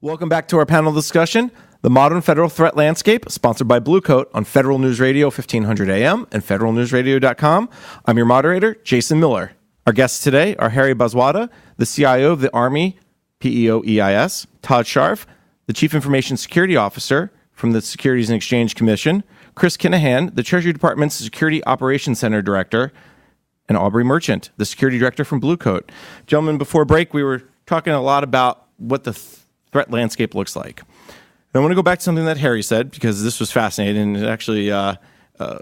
Welcome back to our panel discussion, The Modern Federal Threat Landscape, sponsored by Blue Coat on Federal News Radio 1500 AM and federalnewsradio.com. I'm your moderator, Jason Miller. Our guests today are Harry Bazwada, the CIO of the Army PEOEIS, Todd Scharf, the Chief Information Security Officer from the Securities and Exchange Commission, Chris Kinahan, the Treasury Department's Security Operations Center Director, and Aubrey Merchant, the Security Director from Blue Coat. Gentlemen, before break, we were talking a lot about what the threat landscape looks like. And I want to go back to something that Harry said, because this was fascinating, and it actually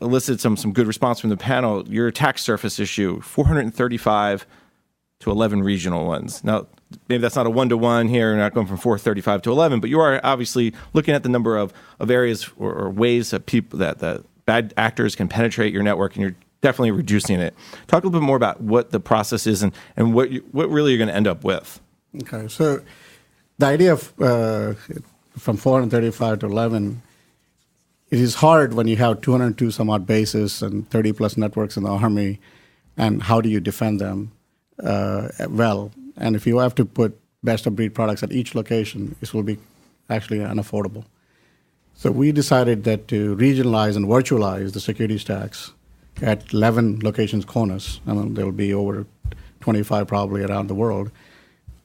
elicited some good response from the panel. Your attack surface issue, 435 to 11 regional ones. Now, maybe that's not a one-to-one here, we're not going from 435 to 11, but you are obviously looking at the number of areas or ways that people that bad actors can penetrate your network, and you're definitely reducing it. Talk a little bit more about what the process is and what really you're going to end up with. Okay, so the idea of from 435 to 11, it is hard when you have 202 some odd bases and 30 plus networks in the Army, and how do you defend them well? And if you have to put best of breed products at each location, this will be actually unaffordable. So we decided that to regionalize and virtualize the security stacks at 11 locations, CONUS, and there will be over 25 probably around the world.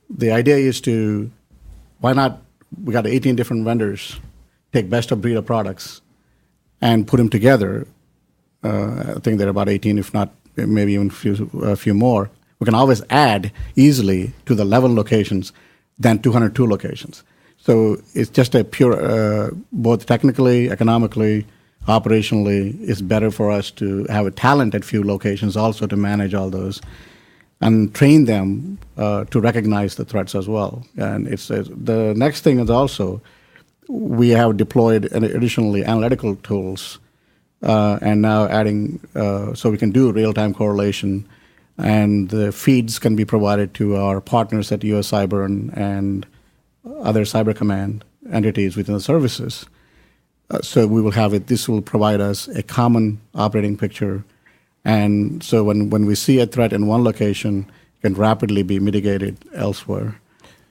The idea is to, why not, we got 18 different vendors, take best of breed of products and put them together. I think there are about 18, if not maybe even a few more. We can always add easily to the 11 locations than 202 locations. So it's just a pure, both technically, economically, operationally, it's better for us to have a talent at few locations also to manage all those and train them to recognize the threats as well. And it's the next thing is also we have deployed additionally analytical tools and now adding so we can do real-time correlation, and the feeds can be provided to our partners at US Cyber and other cyber command entities within the services. So we will have it. This will provide us a common operating picture. And so when we see a threat in one location, it can rapidly be mitigated elsewhere.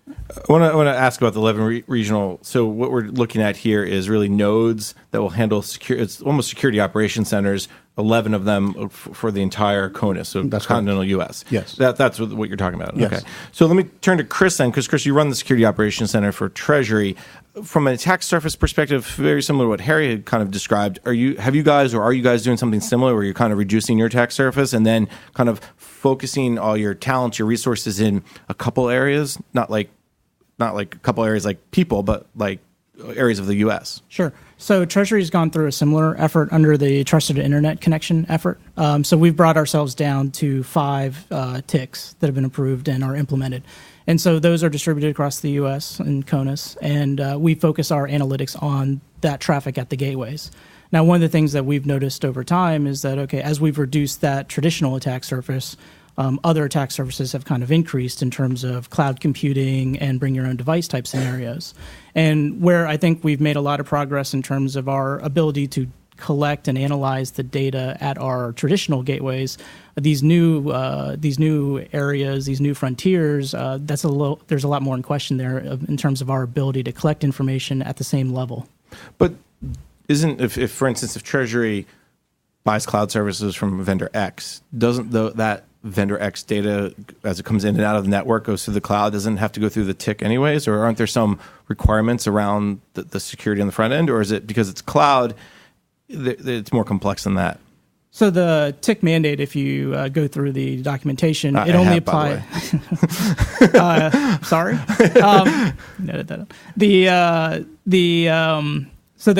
I want to ask about the 11 regional. So what we're looking at here is really nodes that will handle it's almost security operations centers, 11 of them for the entire CONUS, so that's continental U.S. Yes. That's what you're talking about. Yes. Okay. So let me turn to Chris then, because Chris, you run the Security Operations Center for Treasury. From an attack surface perspective, very similar to what Harry had kind of described, are you guys doing something similar where you're kind of reducing your attack surface and then kind of focusing all your talents, your resources in a couple areas, not like a couple areas like people, but like areas of the U.S.? Sure. So Treasury's gone through a similar effort under the Trusted Internet Connection effort. So we've brought ourselves down to 5 TICs that have been approved and are implemented. And so those are distributed across the U.S. and CONUS, and we focus our analytics on that traffic at the gateways. Now, one of the things that we've noticed over time is that, okay, as we've reduced that traditional attack surface, other attack surfaces have kind of increased in terms of cloud computing and bring your own device type scenarios. And where I think we've made a lot of progress in terms of our ability to collect and analyze the data at our traditional gateways, these new areas, these new frontiers, there's a lot more in question there in terms of our ability to collect information at the same level. But if for instance, if Treasury buys cloud services from vendor X, doesn't that vendor X data, as it comes in and out of the network, goes through the cloud, doesn't have to go through the TIC anyways? Or aren't there some requirements around the security on the front end? Or is it because it's cloud, it's more complech than that? So the TIC mandate, if you go through the documentation, it only applies. Sorry, noted that. So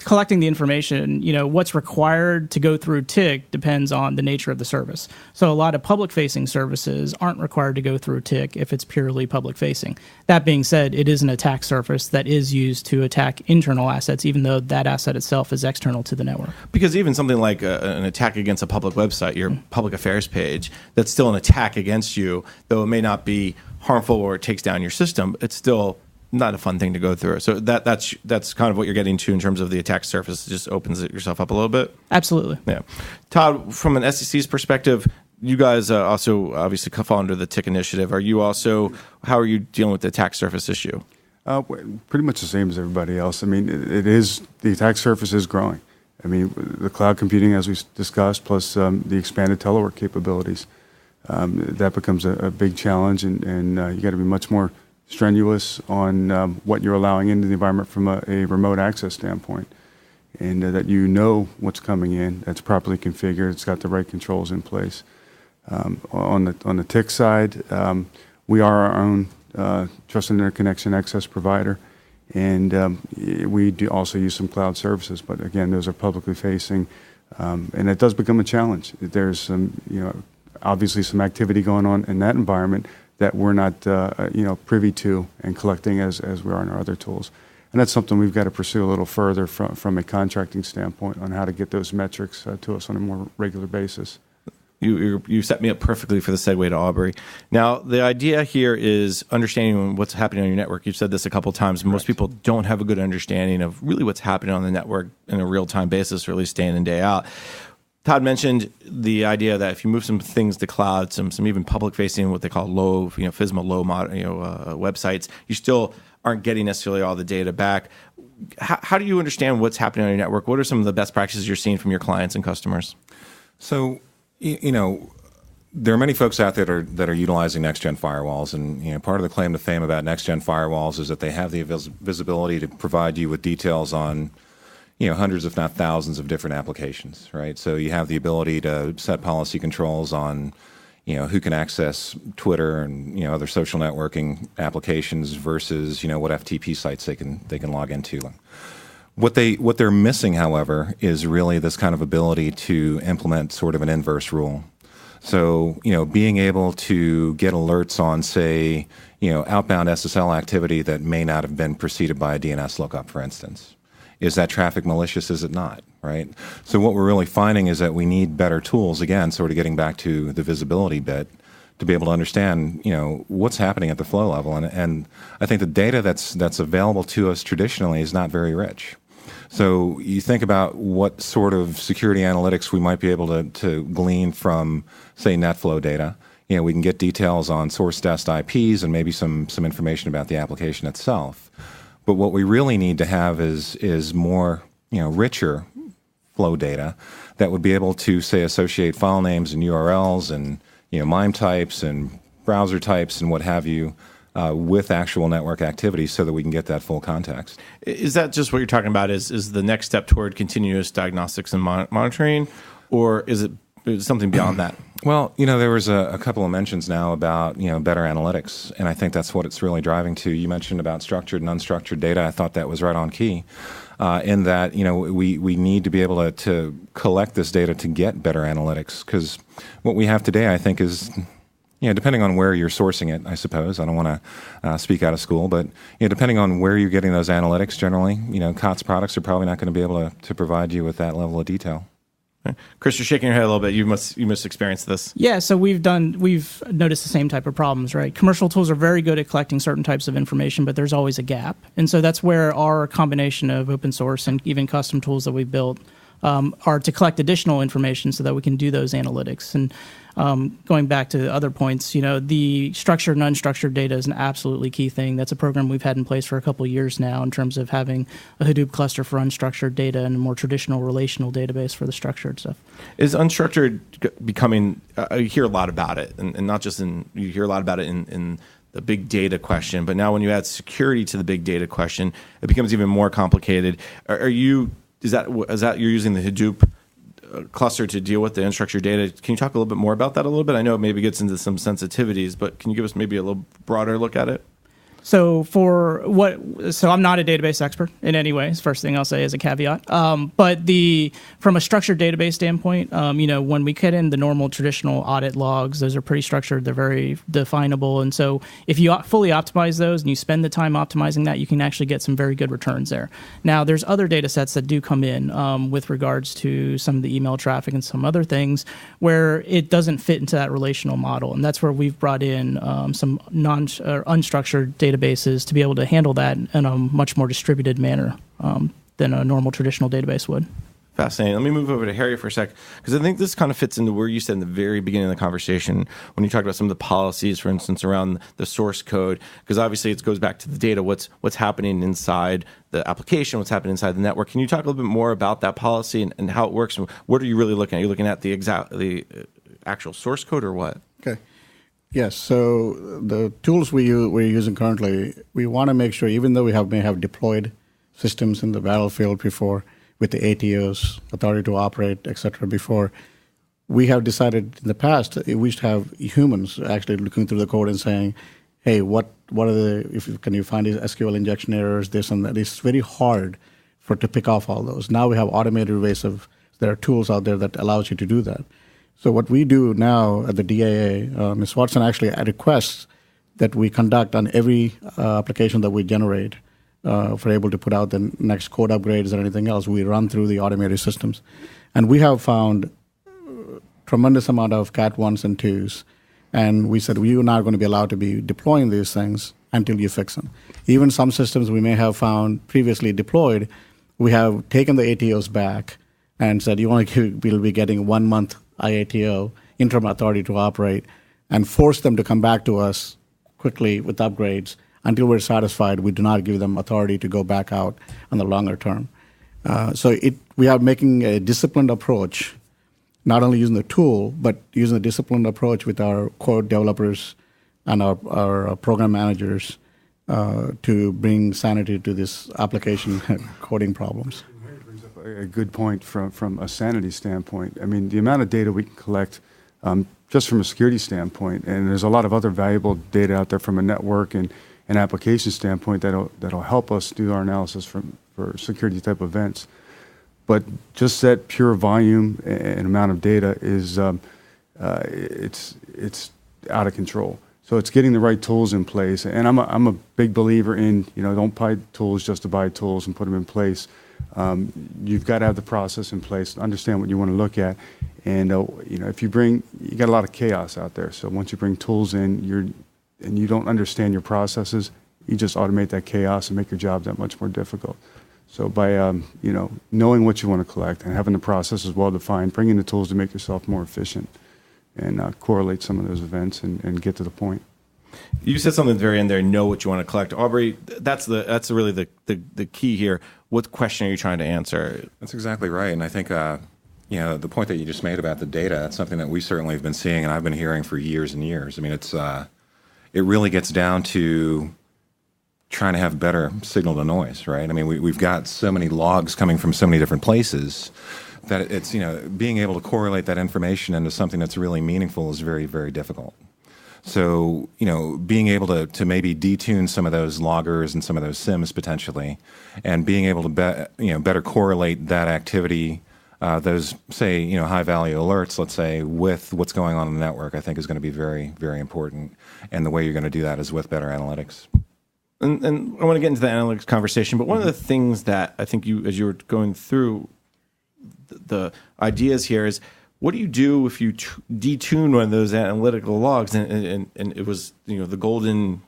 collecting the information, what's required to go through TIC depends on the nature of the service. So a lot of public-facing services aren't required to go through TIC if it's purely public-facing. That being said, it is an attack surface that is used to attack internal assets, even though that asset itself is external to the network. Because even something like an attack against a public website, your public affairs page, that's still an attack against you, though it may not be harmful or it takes down your system, it's still not a fun thing to go through. So that's kind of what you're getting to in terms of the attack surface. It just opens it yourself up a little bit. Absolutely. Yeah. Todd, from an SEC's perspective, you guys also obviously fall under the TIC initiative. How are you dealing with the attack surface issue? Pretty much the same as everybody else. I mean, the attack surface is growing. I mean, the cloud computing, as we discussed, plus the expanded telework capabilities, that becomes a big challenge, and you got to be much more strenuous on what you're allowing into the environment from a remote access standpoint, and that you know what's coming in, that's properly configured, it's got the right controls in place. On the TIC side, we are our own trusted interconnection access provider, and we do also use some cloud services, but again, those are publicly facing, and it does become a challenge. There's some, obviously some activity going on in that environment that we're not, privy to and collecting as we are in our other tools. And that's something we've got to pursue a little further from a contracting standpoint on how to get those metrics to us on a more regular basis. You set me up perfectly for the segue to Aubrey. Now, the idea here is understanding what's happening on your network. You've said this a couple of times. Most people don't have a good understanding of really what's happening on the network in a real-time basis, or at least day in and day out. Todd mentioned the idea that if you move some things to cloud, some even public-facing, what they call low, FISMA low websites, you still aren't getting necessarily all the data back. How do you understand what's happening on your network? What are some of the best practices you're seeing from your clients and customers? So, there are many folks out there that are utilizing next-gen firewalls, and part of the claim to fame about next-gen firewalls is that they have the visibility to provide you with details on hundreds, if not thousands, of different applications, right? So you have the ability to set policy controls on who can access Twitter and other social networking applications versus what FTP sites they can log into. What they're missing, however, is really this kind of ability to implement sort of an inverse rule. So, being able to get alerts on, say, outbound SSL activity that may not have been preceded by a DNS lookup, for instance. Is that traffic malicious? Is it not, right? So what we're really finding is that we need better tools, again, sort of getting back to the visibility bit, to be able to understand, what's happening at the flow level. And I think the data that's available to us traditionally is not very rich. So you think about what sort of security analytics we might be able to glean from, say, NetFlow data. We can get details on source dest IPs and maybe some information about the application itself. But what we really need to have is more, richer flow data that would be able to, say, associate file names and URLs and, MIME types and browser types and what have you with actual network activity so that we can get that full context. Is that just what you're talking about is the next step toward continuous diagnostics and monitoring, or is it something beyond that? Well, there was a couple of mentions now about, better analytics, and I think that's what it's really driving to. You mentioned about structured and unstructured data. I thought that was right on key in that, we need to be able to collect this data to get better analytics, because what we have today, I think, is, depending on where you're sourcing it, I suppose. I don't want to speak out of school, but depending on where you're getting those analytics generally, COTS products are probably not going to be able to provide you with that level of detail. Chris, you're shaking your head a little bit. You must experience this. Yeah, so we've noticed the same type of problems, right? Commercial tools are very good at collecting certain types of information, but there's always a gap. And so that's where our combination of open source and even custom tools that we've built are to collect additional information so that we can do those analytics. And going back to other points, the structured and unstructured data is an absolutely key thing. That's a program we've had in place for a couple of years now in terms of having a Hadoop cluster for unstructured data and a more traditional relational database for the structured stuff. Is unstructured becoming, you hear a lot about it, and not just you hear a lot about it in the big data question, but now when you add security to the big data question, it becomes even more complicated. Is that you're using the Hadoop cluster to deal with the unstructured data? Can you talk a little bit more about that a little bit? I know it maybe gets into some sensitivities, but can you give us maybe a little broader look at it? So I'm not a database expert in any way. First thing I'll say as a caveat. But from a structured database standpoint, when we get in the normal traditional audit logs, those are pretty structured. They're very definable. And so if you fully optimize those and you spend the time optimizing that, you can actually get some very good returns there. Now, there's other data sets that do come in with regards to some of the email traffic and some other things where it doesn't fit into that relational model. And that's where we've brought in some unstructured databases to be able to handle that in a much more distributed manner than a normal traditional database would. Fascinating. Let me move over to Harry for a sec, because I think this kind of fits into where you said in the very beginning of the conversation when you talked about some of the policies, for instance, around the source code, because obviously it goes back to the data, what's happening inside the application, what's happening inside the network. Can you talk a little bit more about that policy and how it works? And what are you really looking at? Are you looking at the actual source code or what? Okay. Yes. So the tools we're using currently, we want to make sure, even though may have deployed systems in the battlefield before, with the ATOs, authority to operate, et cetera, before, we have decided in the past we should have humans actually looking through the code and saying, hey, what are can you find these SQL injection errors, this and that? It's very hard to pick off all those. Now we have automated ways there are tools out there that allows you to do that. So what we do now at the DAA, Ms. Watson actually requests that we conduct on every application that we generate, if we're able to put out the next code upgrades or anything else, we run through the automated systems. And we have found tremendous amount of Cat 1s and 2s. And we said, you're not going to be allowed to be deploying these things until you fix them. Even some systems we may have found previously deployed, we have taken the ATOs back and said, we'll be getting 1 month IATO, interim authority to operate, and force them to come back to us quickly with upgrades. Until we're satisfied, we do not give them authority to go back out on the longer term. We are making a disciplined approach, not only using the tool, but using a disciplined approach with our code developers and our program managers to bring sanity to this application coding problems. Harry brings up a good point from a sanity standpoint. I mean, the amount of data we can collect just from a security standpoint, and there's a lot of other valuable data out there from a network and an application standpoint that'll help us do our analysis for security type events. But just that pure volume and amount of data is it's out of control. So it's getting the right tools in place. And I'm a big believer in, don't buy tools just to buy tools and put them in place. You've got to have the process in place, understand what you want to look at. And if you got a lot of chaos out there. So once you bring tools in, and you don't understand your processes, you just automate that chaos and make your job that much more difficult. So by knowing what you want to collect and having the processes well defined, bringing the tools to make yourself more efficient, and correlate some of those events and get to the point. You said something at the very end there. Know what you want to collect, Aubrey. That's really the key here. What question are you trying to answer? That's exactly right, and I think the point that you just made about the data. That's something that we certainly have been seeing, and I've been hearing for years and years. I mean, it really gets down to trying to have better signal to noise, right? I mean, we've got so many logs coming from so many different places that it's, being able to correlate that information into something that's really meaningful is very, very difficult. So, being able to maybe detune some of those loggers and some of those SIMs potentially, and being able to better correlate that activity, those, say, high value alerts, let's say, with what's going on in the network, I think is going to be very, very important. And the way you're going to do that is with better analytics. And I want to get into the analytics conversation, but one of the things that I think as you were going through the ideas here is, what do you do if you detune one of those analytical logs and it was the golden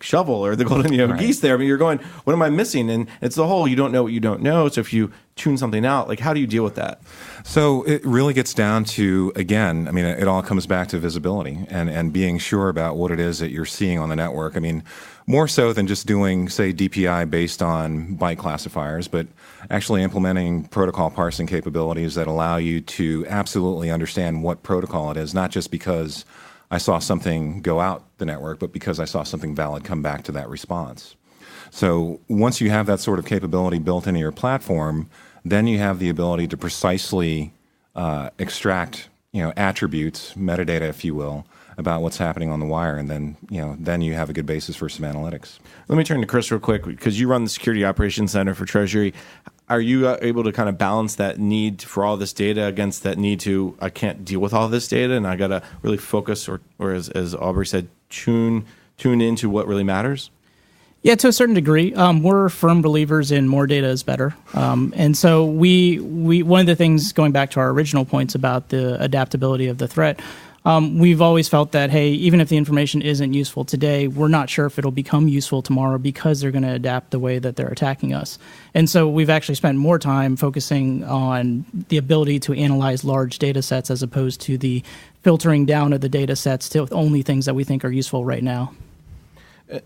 shovel or the golden right. geese there? I mean, you're going, what am I missing? And it's the whole you don't know what you don't know. So if you tune something out, how do you deal with that? So it really gets down to, again, I mean, it all comes back to visibility and being sure about what it is that you're seeing on the network. I mean, more so than just doing, say, DPI based on byte classifiers, but actually implementing protocol parsing capabilities that allow you to absolutely understand what protocol it is, not just because I saw something go out the network, but because I saw something valid come back to that response. So once you have that sort of capability built into your platform, then you have the ability to precisely extract, attributes, metadata, if you will, about what's happening on the wire, and then you have a good basis for some analytics. Let me turn to Chris real quick, because you run the Security Operations Center for Treasury. Are you able to kind of balance that need for all this data against that need to, I can't deal with all this data and I got to really focus or as Aubrey said, tune into what really matters? Yeah, to a certain degree. We're firm believers in more data is better. And so we one of the things, going back to our original points about the adaptability of the threat, We've always felt that, hey, even if the information isn't useful today, we're not sure if it'll become useful tomorrow because they're going to adapt the way that they're attacking us. And so we've actually spent more time focusing on the ability to analyze large data sets as opposed to the filtering down of the data sets to only things that we think are useful right now.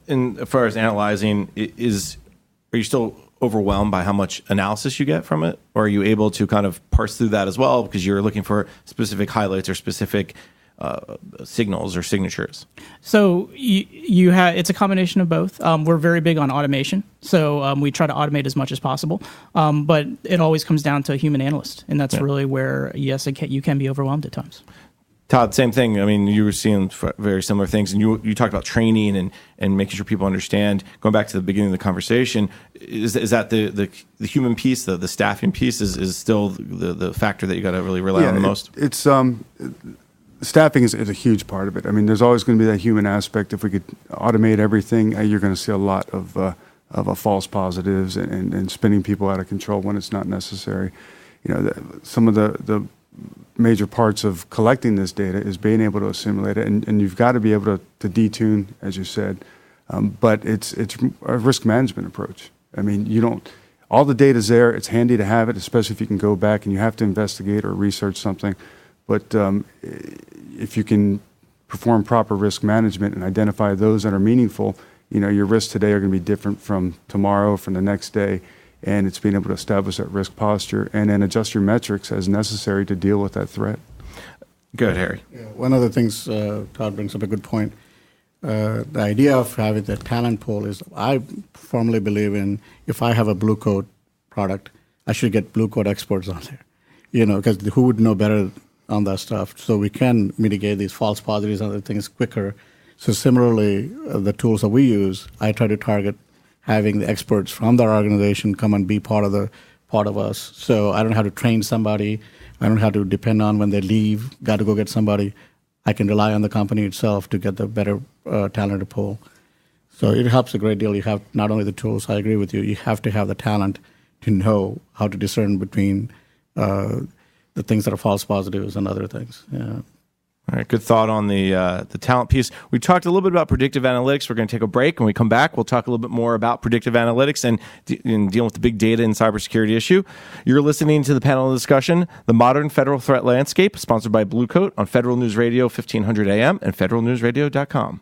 And as far as analyzing, are you still overwhelmed by how much analysis you get from it? Or are you able to kind of parse through that as well because you're looking for specific highlights or specific signals or signatures? So you have, it's a combination of both. We're very big on automation, so we try to automate as much as possible. But it always comes down to a human analyst, and that's really where, yes, you can be overwhelmed at times. Todd, same thing. I mean, you were seeing very similar things, and you talked about training and making sure people understand. Going back to the beginning of the conversation, is that the human piece, the staffing piece, is still the factor that you got to really rely on the most? It's staffing is a huge part of it. I mean, there's always going to be that human aspect. If we could automate everything, you're going to see a lot of false positives and spinning people out of control when it's not necessary. You know, some of the major parts of collecting this data is being able to assimilate it, and you've got to be able to detune, as you said. But it's a risk management approach. I mean, all the data's there. It's handy to have it, especially if you can go back and you have to investigate or research something. But if you can perform proper risk management and identify those that are meaningful, your risks today are going to be different from tomorrow, from the next day. And it's being able to establish that risk posture and then adjust your metrics as necessary to deal with that threat. Go ahead, Harry. Yeah, one of the things Todd brings up a good point. The idea of having the talent pool is, I firmly believe in, if I have a Blue Coat product, I should get Blue Coat experts on there. Because who would know better on that stuff? So we can mitigate these false positives and other things quicker. So similarly, the tools that we use, I try to target having the experts from their organization come and be part of us. So I don't have to train somebody. I don't have to depend on when they leave, got to go get somebody. I can rely on the company itself to get the better talent pool. So it helps a great deal. You have not only the tools, I agree with you, you have to have the talent to know how to discern between the things that are false positives and other things. Yeah. All right, good thought on the talent piece. We talked a little bit about predictive analytics. We're going to take a break. When we come back, we'll talk a little bit more about predictive analytics and dealing with the big data and cybersecurity issue. You're listening to the panel discussion, The Modern Federal Threat Landscape, sponsored by Blue Coat on Federal News Radio 1500 AM and federalnewsradio.com.